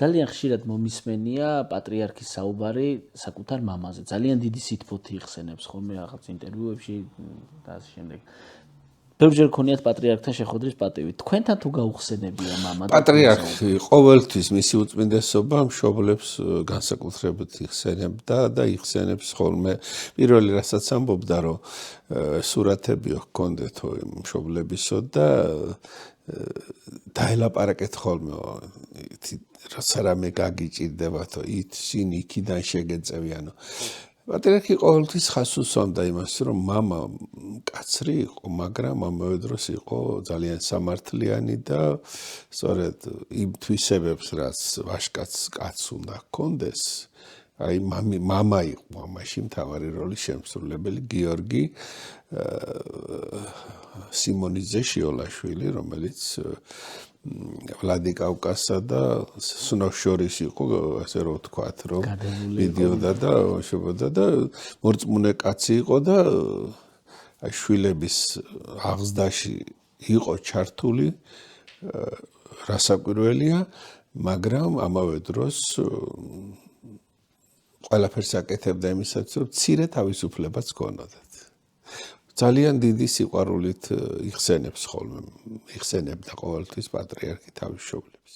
ძალიან ხშირად მომისმენია პატრიარქის საუბარი საკუთარ მამაზე. ძალიან დიდი სითბოთი იხსენებს ხოლმე რაღაც ინტერვიუებში და ასე შემდეგ. ბევრჯერ გქონიათ პატრიარქთან შეხვედრის პატივი. თქვენთან თუ გაუხსენებია მამა? პატრიარქი ყოველთვის მისი უწმინდესობა მშობლებს განსაკუთრებით იხსენებდა და იხსენებს ხოლმე. პირველი რასაც ამბობდა, რომ სურათები ჰქონდეთო იმ მშობლებისო და დაელაპარაკეთ ხოლმე რაცა რამე გაგიჭირდებათო შინ იქიდან შეგეწევიანო. პატრიარქი ყოველთვის ხაზს უსვამდა იმას, რომ მამა კაცრი იყო, მაგრამ ამავე დროს იყო ძალიან სამართლიანი და სწორედ იმ თვისებებს, რაც ვაჟკაცს კაცს უნდა ჰქონდეს, აი მამა იყო ამაში მთავარი როლის შემსრულებელი გიორგი სიმონიძე შიოლაშვილი, რომელიც ვლადიკავკაზსა და სნოს შორის იყო, ასე რომ ვთქვათ, რომ მიდიოდა და შობოდა და მორწმუნე კაცი იყო და აი შვილების აღზრდაში იყო ჩართული, რასაკვირველია, მაგრამ ამავე დროს ყველაფერს აკეთებდა იმისაც, რომ მცირე თავისუფლებაც ჰქონოდათ. ძალიან დიდი სიყვარულით იხსენებდა ყოველთვის პატრიარქი თავის მშობლებს.